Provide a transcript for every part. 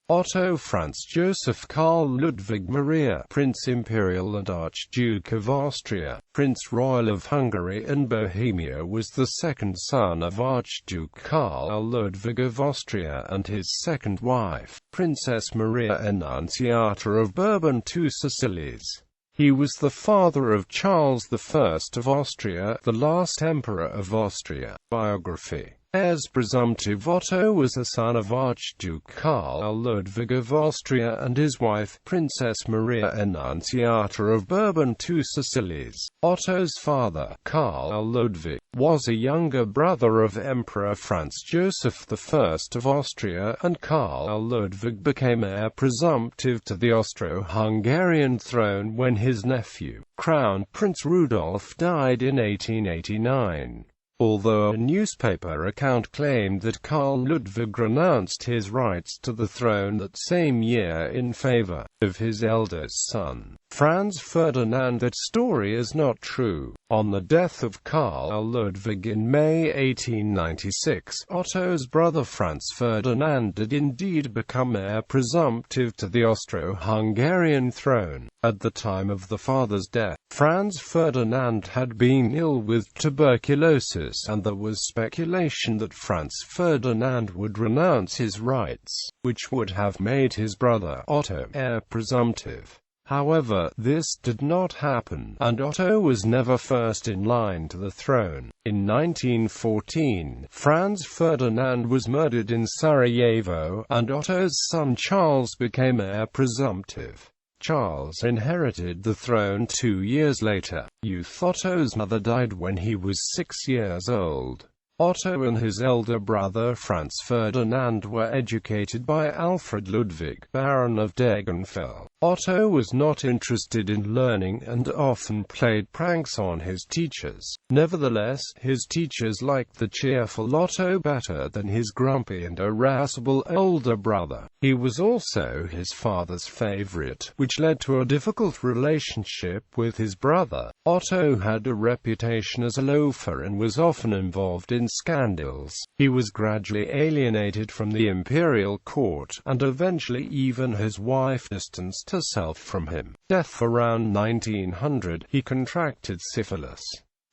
Otto, Franz Joseph, Karl, Ludwig, Maria, Prince Imperial and Archduke of Austria, Prince Royal of Hungary and Bohemia, was the second son of Archduke Karl Ludwig of Austria and his second wife, Princess Maria Annunciata of Bourbon-Two Sicilies. He was the father of Charles I of Austria, the last Emperor of Austria. Biography. Heirs presumptive. Otto was a son of Archduke Karl Ludwig of Austria and his wife, Princess Maria Annunciata of Bourbon-Two Sicilies. Otto's father, Karl Ludwig, was a younger brother of Emperor Franz Joseph I of Austria, and Karl Ludwig became heir presumptive to the Austro-Hungarian throne when his nephew, Crown Prince Rudolf, died in 1889. Although a newspaper account claimed that Karl Ludwig renounced his rights to the throne that same year in favor of his eldest son, Franz Ferdinand, that story is not true. On the death of Karl Ludwig in May 1896, Otto's brother Franz Ferdinand did indeed become heir presumptive to the Austro-Hungarian throne. At the time of the father's death, Franz Ferdinand had been ill with tuberculosis, and there was speculation that Franz Ferdinand would renounce his rights, which would have made his brother Otto heir presumptive. However, this did not happen, and Otto was never first in line to the throne. In 1914, Franz Ferdinand was murdered in Sarajevo, and Otto's son Charles became heir presumptive. Charles inherited the throne 2 years later. Youth. Otto's mother died when he was 6 years old. Otto and his elder brother Franz Ferdinand were educated by Alfred Ludwig, Baron of Degenfeld. Otto was not interested in learning and often played pranks on his teachers. Nevertheless, his teachers liked the cheerful Otto better than his grumpy and irascible older brother. He was also his father's favorite, which led to a difficult relationship with his brother. Otto had a reputation as a loafer and was often involved in scandals. He was gradually alienated from the imperial court, and eventually even his wife distanced herself from him. Death. Around 1900, he contracted syphilis.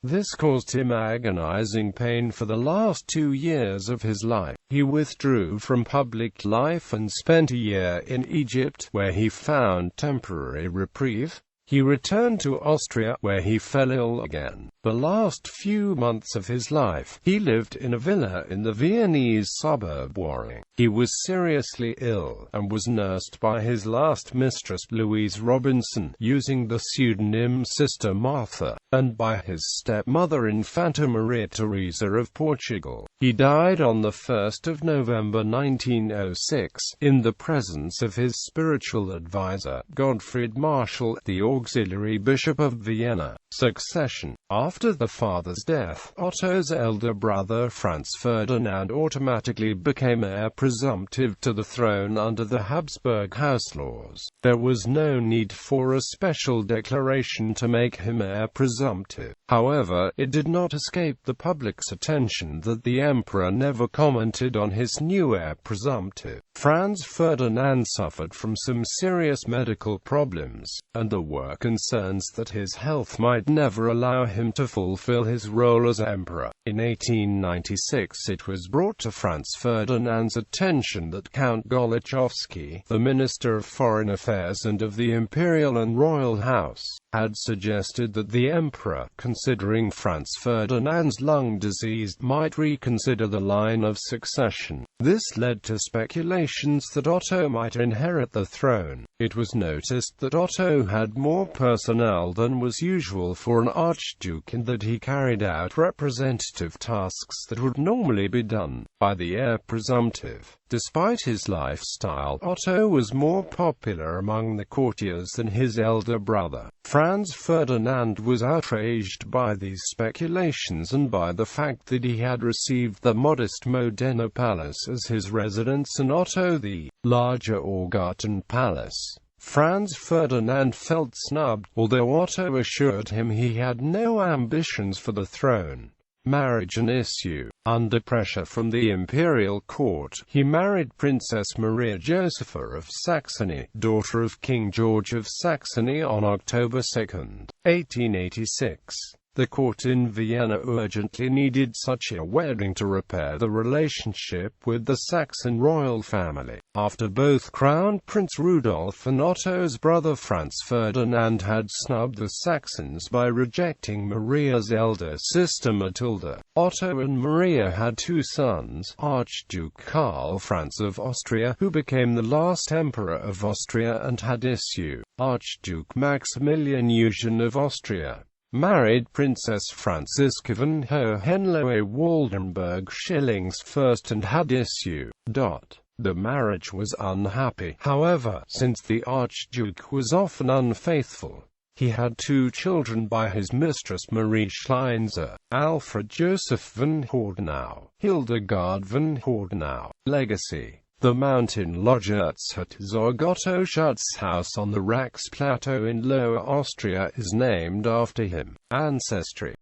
This caused him agonizing pain for the last 2 years of his life. He withdrew from public life and spent a year in Egypt, where he found temporary reprieve. He returned to Austria, where he fell ill again. The last few months of his life, he lived in a villa in the Viennese suburb Waring. He was seriously ill, and was nursed by his last mistress, Louise Robinson, using the pseudonym Sister Martha, and by his stepmother Infanta Maria Teresa of Portugal. He died on the 1st of November 1906, in the presence of his spiritual advisor, Gottfried Marschall, the auxiliary bishop of Vienna. Succession. After the father's death, Otto's elder brother Franz Ferdinand automatically became heir presumptive to the throne under the Habsburg house laws. There was no need for a special declaration to make him heir presumptive. However, it did not escape the public's attention that the emperor never commented on his new heir presumptive. Franz Ferdinand suffered from some serious medical problems, and there were concerns that his health might never allow him to fulfill his role as emperor. In 1896 it was brought to Franz Ferdinand's attention that Count Golichowski, the Minister of Foreign Affairs and of the Imperial and Royal House, had suggested that the emperor, considering Franz Ferdinand's lung disease, might reconsider the line of succession. This led to speculations that Otto might inherit the throne. It was noticed that Otto had more personnel than was usual for an archduke, and that he carried out representative tasks that would normally be done by the heir presumptive. Despite his lifestyle, Otto was more popular among the courtiers than his elder brother. Franz Ferdinand was outraged by these speculations and by the fact that he had received the modest Modena Palace as his residence and Otto the larger Augarten Palace. Franz Ferdinand felt snubbed, although Otto assured him he had no ambitions for the throne. Marriage an issue. Under pressure from the imperial court, he married Princess Maria Josepha of Saxony, daughter of King George of Saxony, on October 2, 1886. The court in Vienna urgently needed such a wedding to repair the relationship with the Saxon royal family, after both Crown Prince Rudolf and Otto's brother Franz Ferdinand had snubbed the Saxons by rejecting Maria's elder sister Matilda. Otto and Maria had two sons, Archduke Karl Franz of Austria, who became the last emperor of Austria, and had issue, Archduke Maximilian Eugen of Austria. Married Princess Franziska von Hohenlohe-Waldenburg-Schillings first and had issue. The marriage was unhappy, however, since the Archduke was often unfaithful. He had two children by his mistress Marie Schleinzer, Alfred Joseph von Hordenau, Hildegard von Hordenau. Legacy: the mountain lodge Otto Schutzhaus on the Rax Plateau in Lower Austria is named after him. Ancestry: